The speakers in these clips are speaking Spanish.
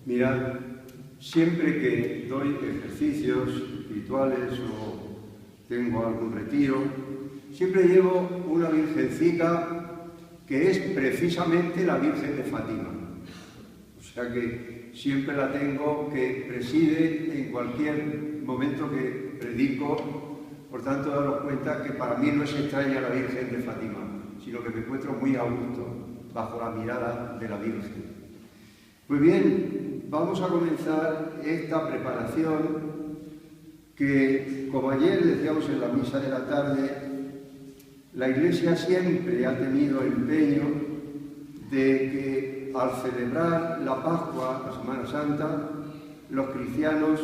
Mirad, siempre que doy ejercicios espirituales o tengo algún retiro, siempre llevo una virgencita que es precisamente la Virgen de Fátima. O sea que siempre la tengo, que preside en cualquier momento que predico. Por tanto, daros cuenta que para mí no es extraña la Virgen de Fátima, sino que me encuentro muy a gusto bajo la mirada de la Virgen. Pues bien, vamos a comenzar esta preparación que, como ayer decíamos en la misa de la tarde, la Iglesia siempre ha tenido empeño de que al celebrar la Pascua, la Semana Santa, los cristianos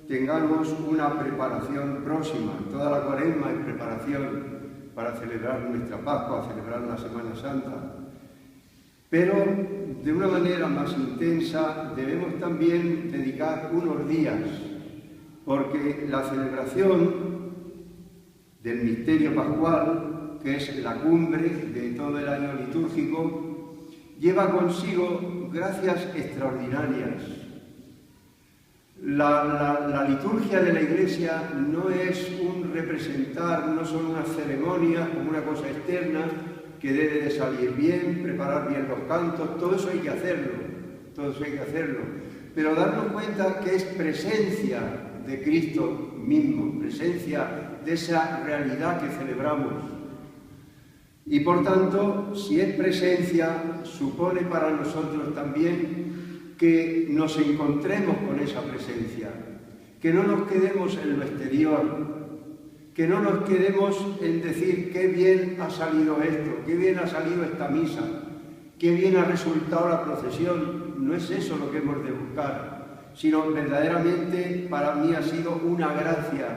tengamos una preparación próxima. Toda la Cuaresma es preparación para celebrar nuestra Pascua, celebrar la Semana Santa. Pero de una manera más intensa debemos también dedicar unos días, porque la celebración del misterio pascual, que es la cumbre de todo el año litúrgico, lleva consigo gracias extraordinarias. La liturgia de la Iglesia no es un representar, no son unas ceremonias como una cosa externa, que debe de salir bien, preparar bien los cantos, todo eso hay que hacerlo, pero darnos cuenta que es presencia de Cristo mismo, presencia de esa realidad que celebramos. Y por tanto, si es presencia, supone para nosotros también que nos encontremos con esa presencia, que no nos quedemos en lo exterior, que no nos quedemos en decir qué bien ha salido esto, qué bien ha salido esta misa, qué bien ha resultado la procesión. No es eso lo que hemos de buscar, sino verdaderamente para mí ha sido una gracia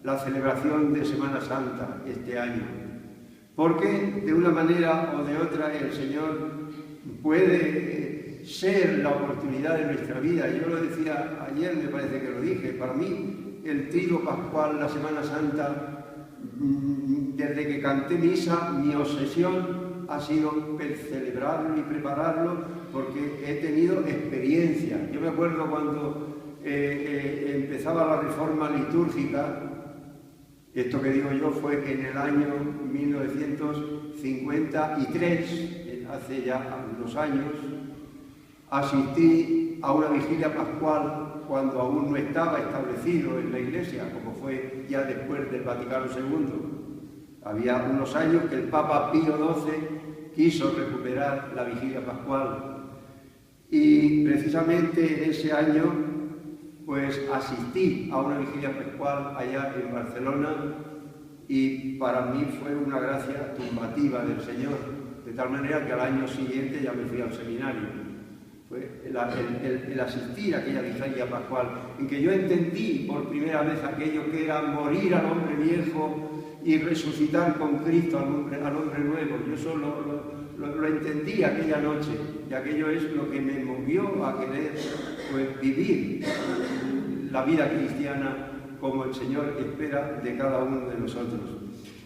la celebración de Semana Santa este año, porque de una manera o de otra el Señor puede ser la oportunidad de nuestra vida. Yo lo decía ayer, me parece que lo dije, para mí el triduo pascual, la Semana Santa, desde que canté misa, mi obsesión ha sido celebrarlo y prepararlo, porque he tenido experiencia. Yo me acuerdo cuando empezaba la reforma litúrgica, esto que digo yo fue en el año 1953, hace ya unos años, asistí a una vigilia pascual cuando aún no estaba establecido en la Iglesia, como fue ya después del Vaticano II. Había unos años que el Papa Pío XII quiso recuperar la vigilia pascual y precisamente en ese año pues asistí a una vigilia pascual allá en Barcelona y para mí fue una gracia tumbativa del Señor, de tal manera que al año siguiente ya me fui al seminario. Fue el asistir a aquella vigilia pascual, en que yo entendí por primera vez aquello que era morir al hombre viejo y resucitar con Cristo al hombre nuevo. Yo eso lo entendí aquella noche, y aquello es lo que me movió a querer pues, vivir la vida cristiana como el Señor espera de cada uno de nosotros.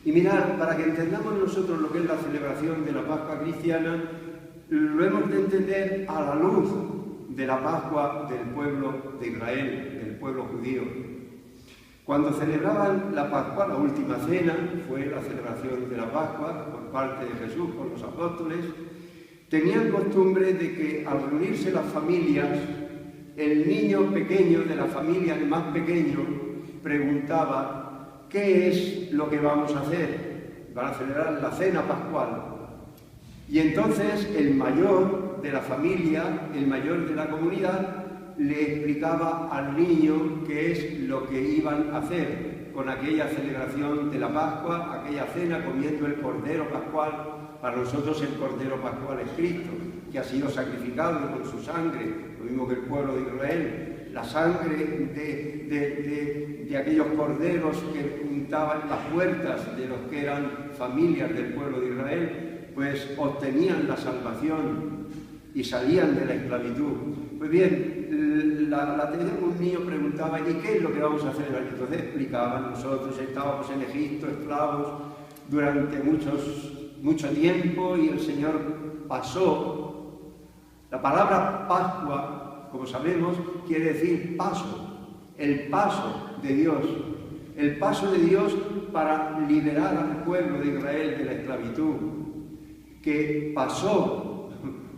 Y mirad, para que entendamos nosotros lo que es la celebración de la Pascua cristiana, lo hemos de entender a la luz de la Pascua del pueblo de Israel, del pueblo judío. Cuando celebraban la Pascua, la última cena, fue la celebración de la Pascua por parte de Jesús con los apóstoles, tenían costumbre de que al reunirse las familias, el niño pequeño de la familia, el más pequeño, preguntaba: ¿qué es lo que vamos a hacer para celebrar la cena pascual? Y entonces el mayor de la familia, el mayor de la comunidad, le explicaba al niño qué es lo que iban a hacer con aquella celebración de la Pascua, aquella cena comiendo el Cordero Pascual. Para nosotros el Cordero Pascual es Cristo, que ha sido sacrificado con su sangre, lo mismo que el pueblo de Israel. La sangre de aquellos corderos que untaban las puertas de los que eran familias del pueblo de Israel, pues obtenían la salvación y salían de la esclavitud. Pues bien, un niño preguntaba, ¿y qué es lo que vamos a hacer? Entonces explicaban, nosotros estábamos en Egipto, esclavos, durante mucho tiempo, y el Señor pasó. La palabra Pascua, como sabemos, quiere decir paso, el paso de Dios. El paso de Dios para liberar al pueblo de Israel de la esclavitud, que pasó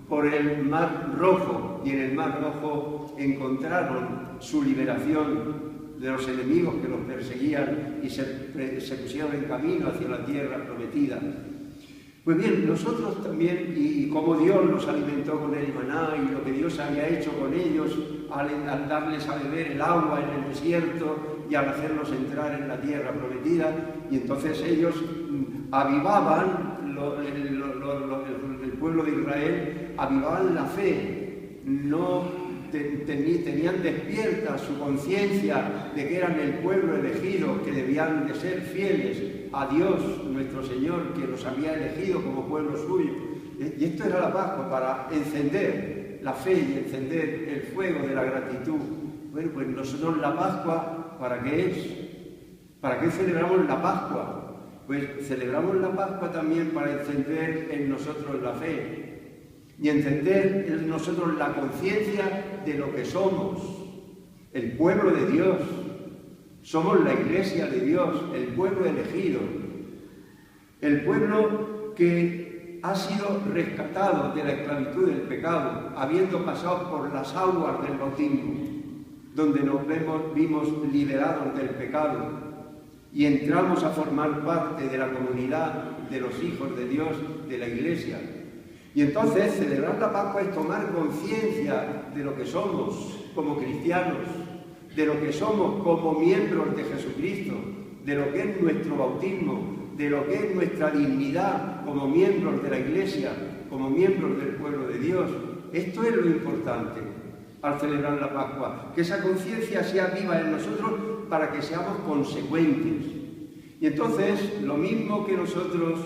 por el Mar Rojo, y en el Mar Rojo encontraron su liberación de los enemigos que los perseguían y se pusieron en camino hacia la tierra prometida. Pues bien, nosotros también, y como Dios los alimentó con el maná y lo que Dios había hecho con ellos al darles a beber el agua en el desierto y al hacerlos entrar en la tierra prometida, y entonces ellos avivaban, el pueblo de Israel avivaban la fe, tenían despierta su conciencia de que eran el pueblo elegido, que debían de ser fieles a Dios nuestro Señor, que los había elegido como pueblo suyo. Y esto era la Pascua, para encender la fe y encender el fuego de la gratitud. Bueno, pues nosotros la Pascua, ¿para qué es? ¿Para qué celebramos la Pascua? Pues celebramos la Pascua también para encender en nosotros la fe y encender en nosotros la conciencia de lo que somos, el pueblo de Dios. Somos la iglesia de Dios, el pueblo elegido, el pueblo que ha sido rescatado de la esclavitud del pecado, habiendo pasado por las aguas del bautismo, donde nos vimos liberados del pecado y entramos a formar parte de la comunidad de los hijos de Dios, de la iglesia. Y entonces celebrar la Pascua es tomar conciencia de lo que somos como cristianos, de lo que somos como miembros de Jesucristo, de lo que es nuestro bautismo, de lo que es nuestra dignidad como miembros de la Iglesia, como miembros del pueblo de Dios. Esto es lo importante al celebrar la Pascua, que esa conciencia sea viva en nosotros para que seamos consecuentes. Y entonces, lo mismo que nosotros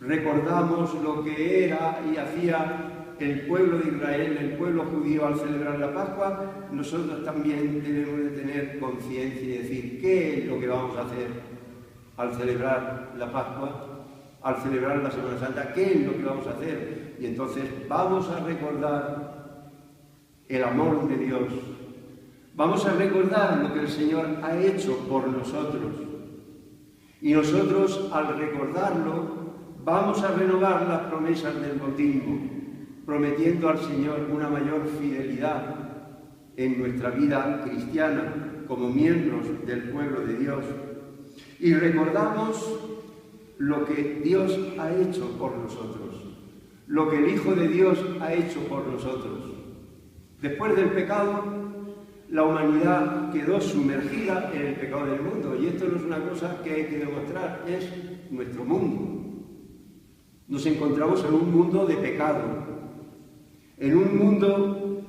recordamos lo que era y hacía el pueblo de Israel, el pueblo judío, al celebrar la Pascua, nosotros también debemos de tener conciencia y decir, ¿qué es lo que vamos a hacer al celebrar la Pascua, al celebrar la Semana Santa? ¿Qué es lo que vamos a hacer? Y entonces vamos a recordar el amor de Dios, vamos a recordar lo que el Señor ha hecho por nosotros, y nosotros, al recordarlo, vamos a renovar las promesas del bautismo, prometiendo al Señor una mayor fidelidad en nuestra vida cristiana como miembros del pueblo de Dios. Y recordamos lo que Dios ha hecho por nosotros, lo que el Hijo de Dios ha hecho por nosotros. Después del pecado, la humanidad quedó sumergida en el pecado del mundo, y esto no es una cosa que hay que demostrar, es nuestro mundo. Nos encontramos en un mundo de pecado, en un mundo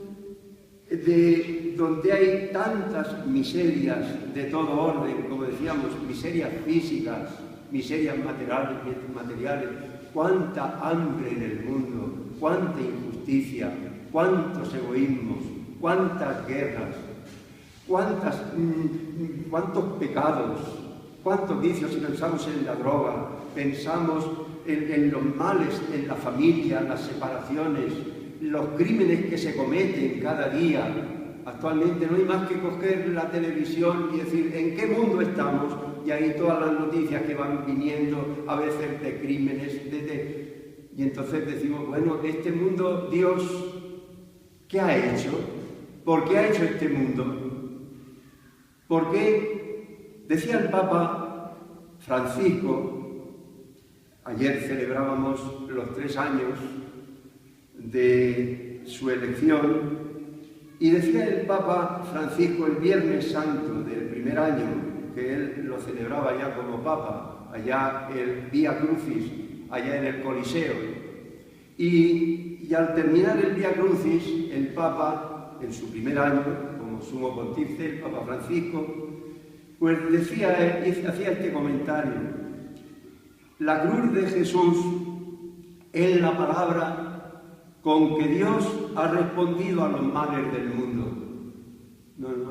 donde hay tantas miserias de todo orden, como decíamos, miserias físicas, miserias materiales, cuánta hambre en el mundo, cuánta injusticia, cuántos egoísmos, cuántas guerras, cuántos pecados, cuántos vicios. Si pensamos en la droga, pensamos en los males en la familia, las separaciones, los crímenes que se cometen cada día. Actualmente no hay más que coger la televisión y decir ¿en qué mundo estamos? Y ahí todas las noticias que van viniendo, a veces de crímenes, y entonces decimos, bueno, este mundo, Dios, ¿qué ha hecho? ¿Por qué ha hecho este mundo? ¿Por qué? Decía el Papa Francisco, ayer celebrábamos los 3 años de su elección, y decía el Papa Francisco el Viernes Santo del primer año, que él lo celebraba ya como Papa, allá el Vía Crucis, allá en el Coliseo, y al terminar el Vía Crucis, el Papa, en su primer año, como sumo pontífice, el Papa Francisco, pues hacía este comentario: la cruz de Jesús es la palabra con que Dios ha respondido a los males del mundo.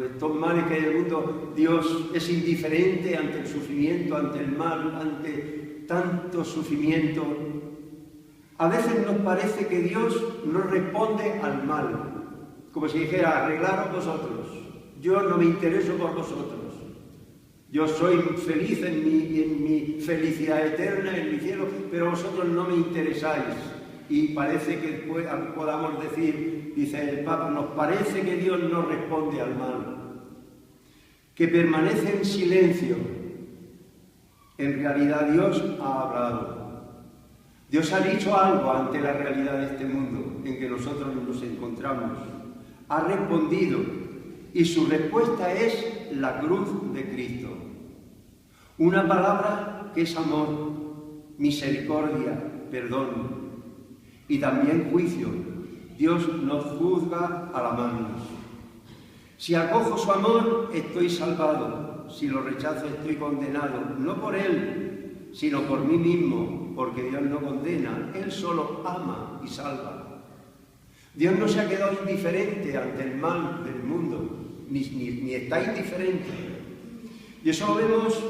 Estos males que hay en el mundo, Dios es indiferente ante el sufrimiento, ante el mal, ante tanto sufrimiento. A veces nos parece que Dios no responde al mal, como si dijera, arreglaros vosotros, yo no me intereso por vosotros. Yo soy feliz en mi felicidad eterna, en mi cielo, pero vosotros no me interesáis. Y parece que podamos decir, dice el Papa, nos parece que Dios no responde al mal, que permanece en silencio. En realidad Dios ha hablado. Dios ha dicho algo ante la realidad de este mundo en que nosotros nos encontramos. Ha respondido y su respuesta es la cruz de Cristo. Una palabra que es amor, misericordia, perdón y también juicio. Dios nos juzga al amarnos. Si acojo su amor, estoy salvado. Si lo rechazo, estoy condenado. No por Él, sino por mí mismo, porque Dios no condena. Él solo ama y salva. Dios no se ha quedado indiferente ante el mal del mundo, ni está indiferente. Y eso lo vemos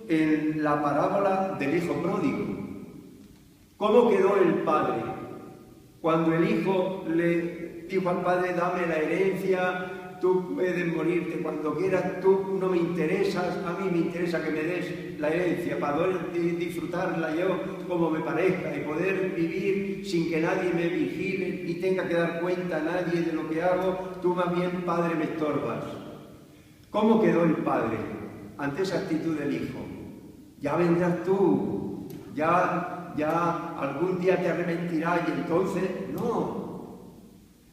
en la parábola del hijo pródigo. ¿Cómo quedó el padre? Cuando el hijo le dijo al padre, dame la herencia, tú puedes morirte cuando quieras, tú no me interesas, a mí me interesa que me des la herencia para poder disfrutarla yo como me parezca y poder vivir sin que nadie me vigile y tenga que dar cuenta a nadie de lo que hago, tú más bien, padre, me estorbas. ¿Cómo quedó el padre ante esa actitud del hijo? Ya vendrás tú, ya algún día te arrepentirás y entonces, no.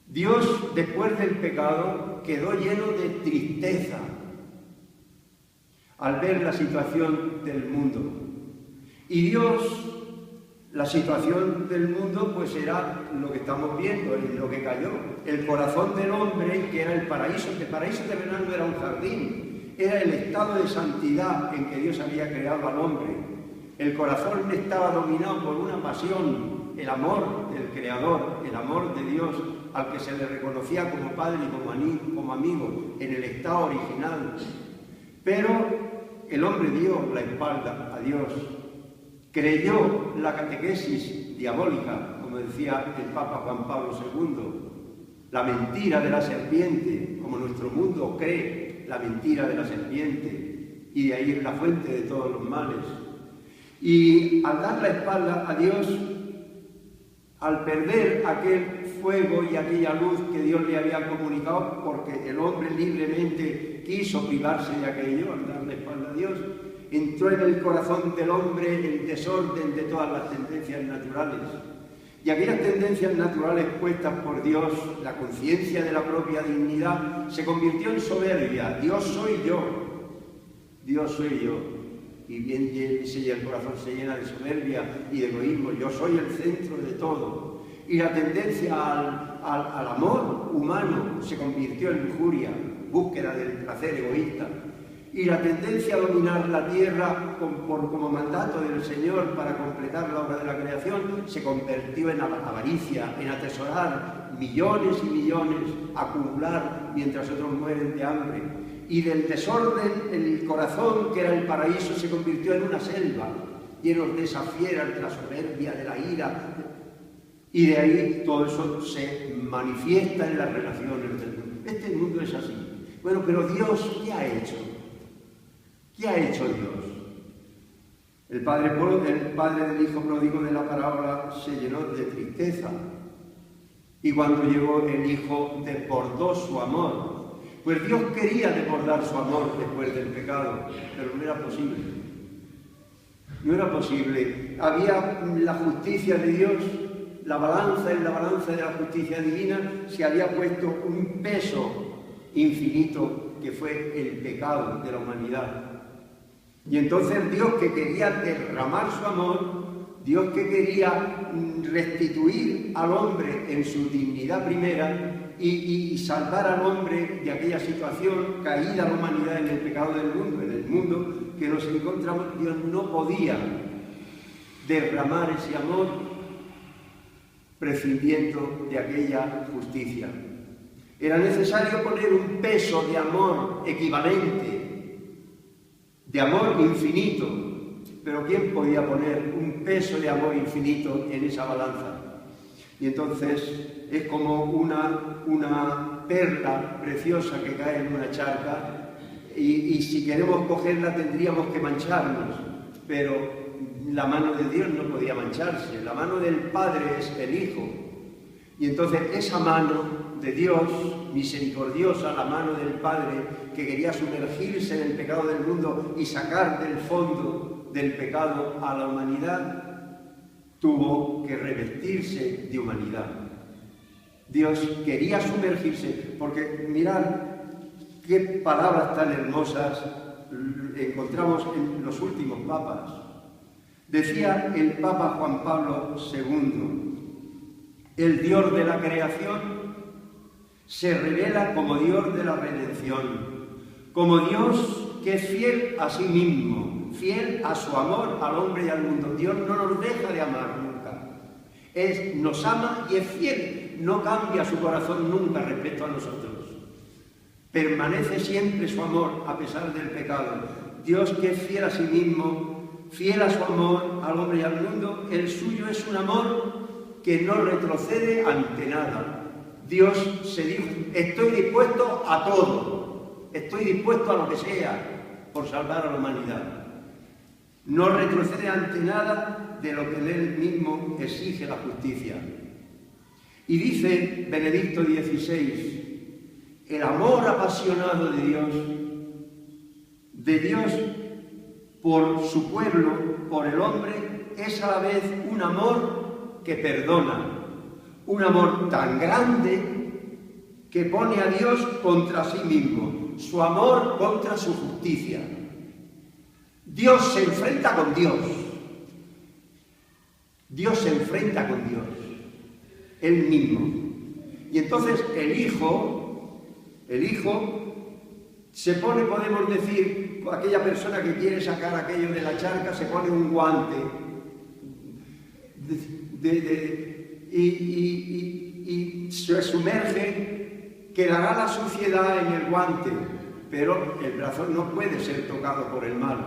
Dios, después del pecado, quedó lleno de tristeza al ver la situación del mundo. Y Dios, la situación del mundo, pues era lo que estamos viendo, en lo que cayó. El corazón del hombre, que era el paraíso terrenal no era un jardín, era el estado de santidad en que Dios había creado al hombre. El corazón estaba dominado por una pasión, el amor del Creador, el amor de Dios, al que se le reconocía como padre y como amigo en el estado original. Pero el hombre dio la espalda a Dios, creyó la catequesis diabólica, como decía el Papa Juan Pablo II, la mentira de la serpiente, como nuestro mundo cree la mentira de la serpiente, y de ahí es la fuente de todos los males. Y al dar la espalda a Dios, al perder aquel fuego y aquella luz que Dios le había comunicado, porque el hombre libremente quiso privarse de aquello, al dar la espalda a Dios, entró en el corazón del hombre el desorden de todas las tendencias naturales. Y aquellas tendencias naturales puestas por Dios, la conciencia de la propia dignidad, se convirtió en soberbia. Dios soy yo, Dios soy yo. Y bien el corazón se llena de soberbia y de egoísmo. Yo soy el centro de todo. Y la tendencia al amor humano se convirtió en lujuria, búsqueda del placer egoísta. Y la tendencia a dominar la tierra como mandato del Señor para completar la obra de la creación se convirtió en avaricia, en atesorar millones y millones, acumular mientras otros mueren de hambre. Y del desorden, el corazón, que era el paraíso, se convirtió en una selva, llenos de esa fiera, de la soberbia, de la ira. Y de ahí todo eso se manifiesta en las relaciones del mundo. Este mundo es así. Bueno, pero Dios, ¿qué ha hecho? ¿Qué ha hecho Dios? El padre del hijo pródigo de la parábola se llenó de tristeza. Y cuando llegó el hijo, desbordó su amor. Pues Dios quería desbordar su amor después del pecado, pero no era posible. No era posible. Había la justicia de Dios, en la balanza de la justicia divina se había puesto un peso infinito que fue el pecado de la humanidad. Y entonces Dios, que quería derramar su amor, Dios que quería restituir al hombre en su dignidad primera y salvar al hombre de aquella situación, caída la humanidad en el pecado del mundo, en el mundo que nos encontramos, Dios no podía derramar ese amor prescindiendo de aquella justicia. Era necesario poner un peso de amor equivalente, de amor infinito. Pero ¿quién podía poner un peso de amor infinito en esa balanza? Y entonces es como una perla preciosa que cae en una charca y si queremos cogerla tendríamos que mancharnos, pero la mano de Dios no podía mancharse, la mano del Padre es el Hijo. Y entonces esa mano de Dios, misericordiosa, la mano del Padre, que quería sumergirse en el pecado del mundo y sacar del fondo del pecado a la humanidad, tuvo que revestirse de humanidad. Dios quería sumergirse, porque mirad qué palabras tan hermosas encontramos en los últimos papas. Decía el Papa Juan Pablo II, el Dios de la creación se revela como Dios de la redención, como Dios que es fiel a sí mismo, fiel a su amor al hombre y al mundo. Dios no nos deja de amar nunca. Nos ama y es fiel, no cambia su corazón nunca respecto a nosotros. Permanece siempre su amor a pesar del pecado. Dios que es fiel a sí mismo, fiel a su amor al hombre y al mundo, el suyo es un amor que no retrocede ante nada. Dios se dijo, estoy dispuesto a todo, estoy dispuesto a lo que sea por salvar a la humanidad. No retrocede ante nada de lo que él mismo exige la justicia. Y dice Benedicto XVI, el amor apasionado de Dios por su pueblo, por el hombre, es a la vez un amor que perdona, un amor tan grande que pone a Dios contra sí mismo, su amor contra su justicia. Dios se enfrenta con Dios. Dios se enfrenta con Dios, Él mismo. Y entonces el Hijo se pone, podemos decir, aquella persona que quiere sacar aquello de la charca, se pone un guante y se sumerge, quedará la suciedad en el guante, pero el brazo no puede ser tocado por el mal.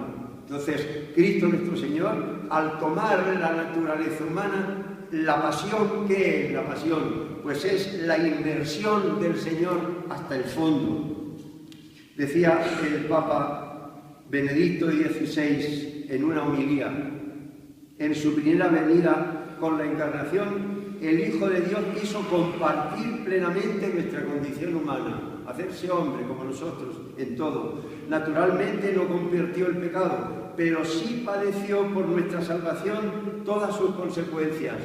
Entonces, Cristo nuestro Señor, al tomar la naturaleza humana, la pasión, ¿qué es la pasión? Pues es la inmersión del Señor hasta el fondo. Decía el Papa Benedicto XVI en una homilía, en su primera venida con la encarnación, el Hijo de Dios quiso compartir plenamente nuestra condición humana, hacerse hombre como nosotros en todo. Naturalmente no convirtió el pecado, pero sí padeció por nuestra salvación todas sus consecuencias.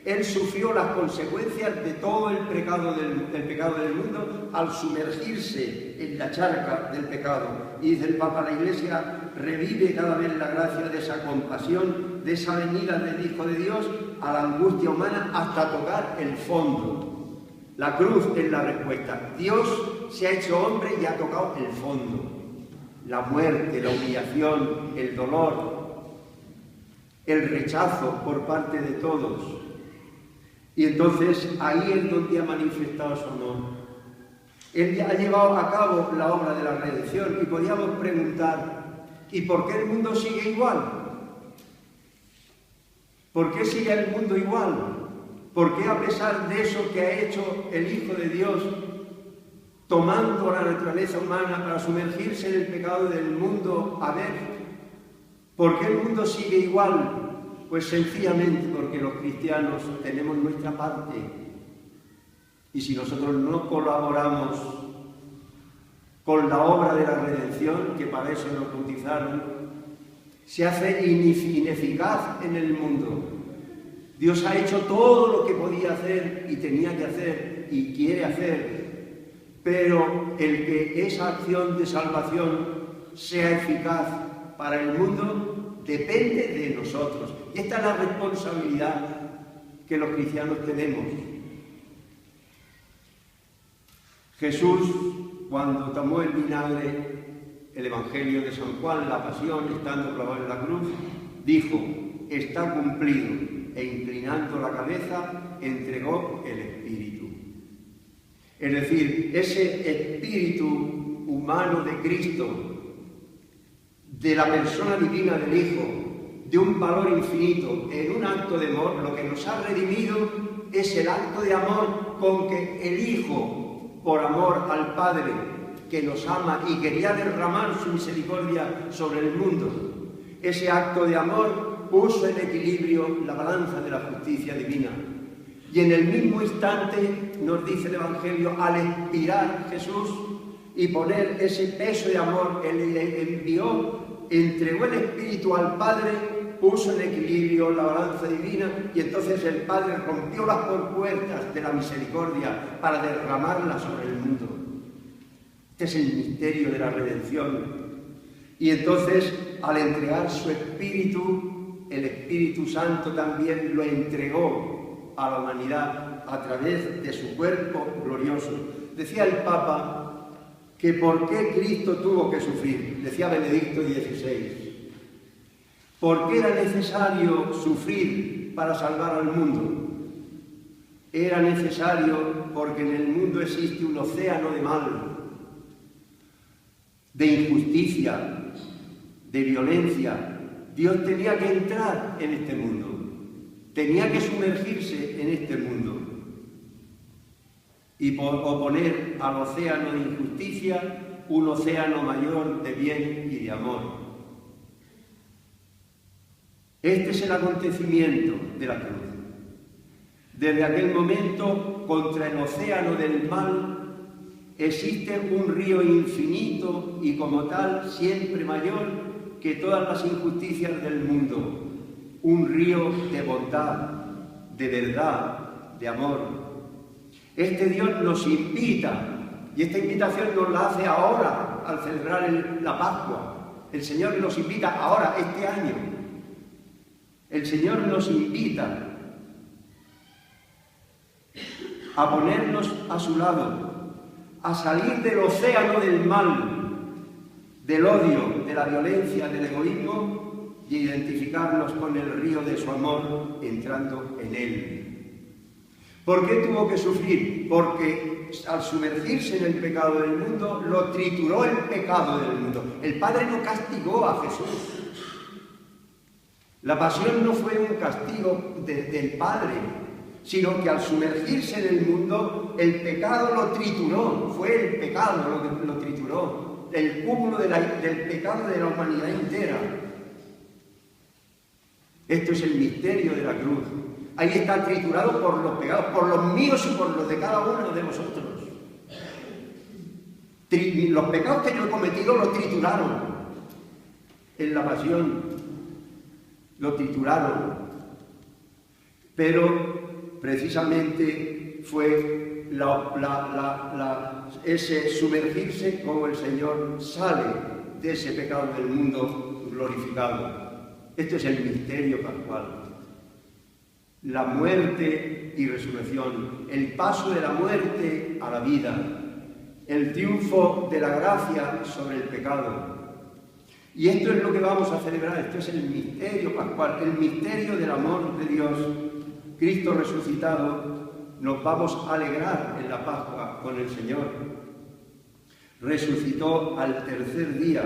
Él sufrió las consecuencias de todo el pecado del mundo al sumergirse en la charca del pecado. Y dice el Papa, la Iglesia revive cada vez la gracia de esa compasión, de esa venida del Hijo de Dios a la angustia humana hasta tocar el fondo. La cruz es la respuesta. Dios se ha hecho hombre y ha tocado el fondo. La muerte, la humillación, el dolor, el rechazo por parte de todos. Y entonces ahí es donde ha manifestado su amor. Él ha llevado a cabo la obra de la redención y podríamos preguntar, ¿y por qué el mundo sigue igual? ¿Por qué sigue el mundo igual? ¿Por qué a pesar de eso que ha hecho el Hijo de Dios, tomando la naturaleza humana para sumergirse en el pecado del mundo, ¿por qué el mundo sigue igual? Pues sencillamente porque los cristianos tenemos nuestra parte. Y si nosotros no colaboramos con la obra de la redención, que para eso nos bautizaron, se hace ineficaz en el mundo. Dios ha hecho todo lo que podía hacer y tenía que hacer y quiere hacer, pero el que esa acción de salvación sea eficaz para el mundo depende de nosotros. Y esta es la responsabilidad que los cristianos tenemos. Jesús, cuando tomó el vinagre, el Evangelio de San Juan, la pasión, estando clavado en la cruz, dijo, está cumplido, e inclinando la cabeza, entregó el Espíritu. Es decir, ese espíritu humano de Cristo, de la persona divina del Hijo, de un valor infinito, en un acto de amor, lo que nos ha redimido es el acto de amor con que el Hijo, por amor al Padre, que nos ama y quería derramar su misericordia sobre el mundo, ese acto de amor puso en equilibrio la balanza de la justicia divina. Y en el mismo instante, nos dice el Evangelio, al expirar Jesús y poner ese peso de amor, Él le envió, entregó el Espíritu al Padre, puso en equilibrio la balanza divina, y entonces el Padre rompió las compuertas de la misericordia para derramarla sobre el mundo. Este es el misterio de la redención. Y entonces, al entregar su Espíritu, el Espíritu Santo también lo entregó a la humanidad a través de su cuerpo glorioso. Decía el Papa que ¿por qué Cristo tuvo que sufrir? Decía Benedicto XVI. ¿Por qué era necesario sufrir para salvar al mundo? Era necesario porque en el mundo existe un océano de mal, de injusticia, de violencia. Dios tenía que entrar en este mundo, tenía que sumergirse en este mundo y oponer al océano de injusticia un océano mayor de bien y de amor. Este es el acontecimiento de la cruz. Desde aquel momento, contra el océano del mal, existe un río infinito y como tal siempre mayor que todas las injusticias del mundo. Un río de bondad, de verdad, de amor. Este Dios nos invita, y esta invitación nos la hace ahora al celebrar la Pascua. El Señor nos invita ahora, este año. El Señor nos invita a ponernos a su lado, a salir del océano del mal, del odio, de la violencia, del egoísmo y identificarnos con el río de su amor entrando en él. ¿Por qué tuvo que sufrir? Porque al sumergirse en el pecado del mundo, lo trituró el pecado del mundo. El Padre no castigó a Jesús. La pasión no fue un castigo del Padre, sino que al sumergirse en el mundo, el pecado lo trituró, fue el pecado lo que lo trituró, el cúmulo del pecado de la humanidad entera. Esto es el misterio de la cruz. Ahí está triturado por los pecados, por los míos y por los de cada uno de vosotros. Los pecados que yo he cometido los trituraron en la pasión, lo trituraron, pero precisamente fue ese sumergirse como el Señor sale de ese pecado del mundo glorificado. Este es el misterio pascual. La muerte y resurrección, el paso de la muerte a la vida, el triunfo de la gracia sobre el pecado. Y esto es lo que vamos a celebrar, esto es el misterio pascual, el misterio del amor de Dios. Cristo resucitado, nos vamos a alegrar en la Pascua con el Señor. Resucitó al tercer día.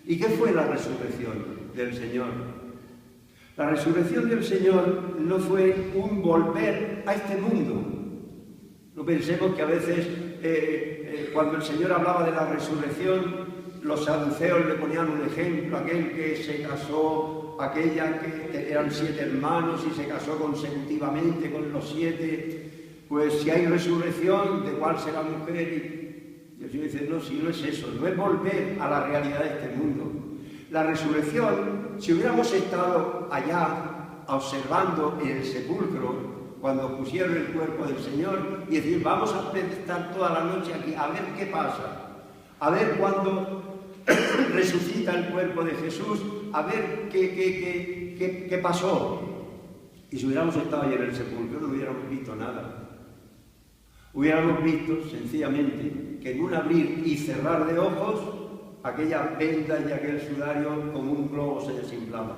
¿Y qué fue la resurrección del Señor? La resurrección del Señor no fue un volver a este mundo. No pensemos que a veces, cuando el Señor hablaba de la resurrección, los saduceos le ponían un ejemplo, aquel que se casó, aquella que eran 7 hermanos y se casó consecutivamente con los 7, pues si hay resurrección, ¿de cuál será mujer? Y el Señor dice, no, si no es eso, no es volver a la realidad de este mundo. La resurrección, si hubiéramos estado allá observando en el sepulcro, cuando pusieron el cuerpo del Señor, y decir, vamos a estar toda la noche aquí, a ver qué pasa, a ver cuándo resucita el cuerpo de Jesús, a ver qué pasó. Y si hubiéramos estado allí en el sepulcro, no hubiéramos visto nada. Hubiéramos visto, sencillamente, que en un abrir y cerrar de ojos, aquella venda y aquel sudario como un globo se desinflaba.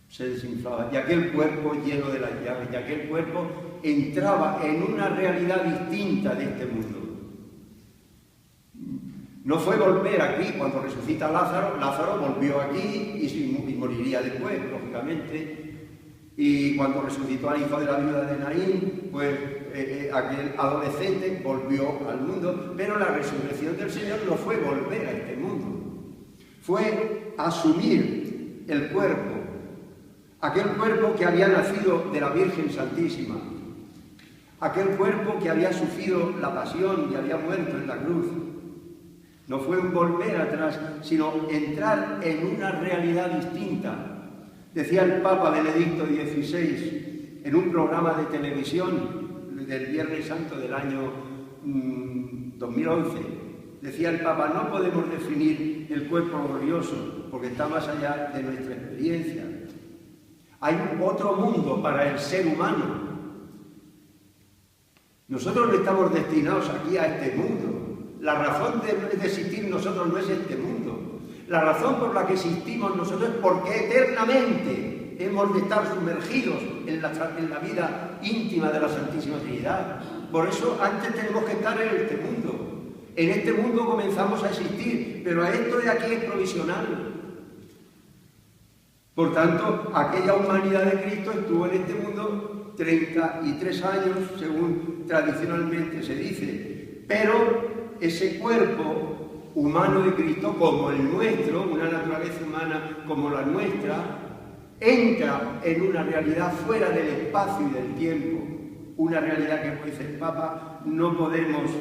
Se desinflaba. Y aquel cuerpo lleno de las llaves, y aquel cuerpo entraba en una realidad distinta de este mundo. No fue volver aquí, cuando resucita Lázaro, Lázaro volvió aquí y moriría después, lógicamente. Y cuando resucitó al hijo de la viuda de Naín, pues aquel adolescente volvió al mundo, pero la resurrección del Señor no fue volver a este mundo, fue asumir el cuerpo, aquel cuerpo que había nacido de la Virgen Santísima, aquel cuerpo que había sufrido la pasión y había muerto en la cruz. No fue un volver atrás, sino entrar en una realidad distinta. Decía el Papa Benedicto XVI en un programa de televisión del Viernes Santo del año 2011, decía el Papa, no podemos definir el cuerpo glorioso porque está más allá de nuestra experiencia. Hay otro mundo para el ser humano. Nosotros no estamos destinados aquí a este mundo. La razón de existir nosotros no es este mundo. La razón por la que existimos nosotros es porque eternamente hemos de estar sumergidos en la vida íntima de la Santísima Trinidad. Por eso antes tenemos que estar en este mundo. En este mundo comenzamos a existir, pero esto de aquí es provisional. Por tanto, aquella humanidad de Cristo estuvo en este mundo 33 años, según tradicionalmente se dice, pero ese cuerpo humano de Cristo, como el nuestro, una naturaleza humana como la nuestra, entra en una realidad fuera del espacio y del tiempo, una realidad que, como dice el Papa, no podemos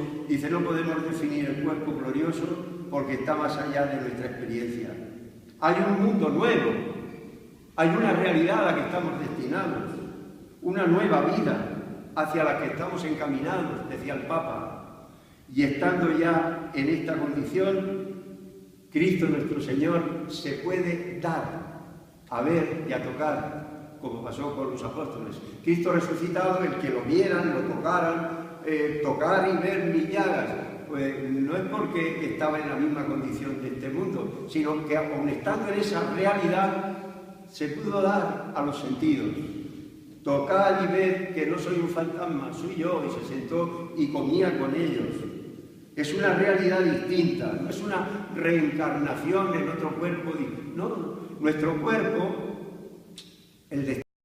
definir el cuerpo glorioso porque está más allá de nuestra experiencia. Hay un mundo nuevo, hay una realidad a la que estamos destinados, una nueva vida hacia la que estamos encaminados, decía el Papa. Y estando ya en esta condición, Cristo nuestro Señor se puede dar, a ver y a tocar, como pasó con los apóstoles. Cristo resucitado, el que lo vieran, lo tocaran, tocar y ver mis llagas, pues no es porque estaba en la misma condición de este mundo, sino que aun estando en esa realidad, se pudo dar a los sentidos. Tocar y ver que no soy un fantasma, soy yo, y se sentó y comía con ellos. Es una realidad distinta, no es una reencarnación en otro cuerpo. No, nuestro cuerpo, el de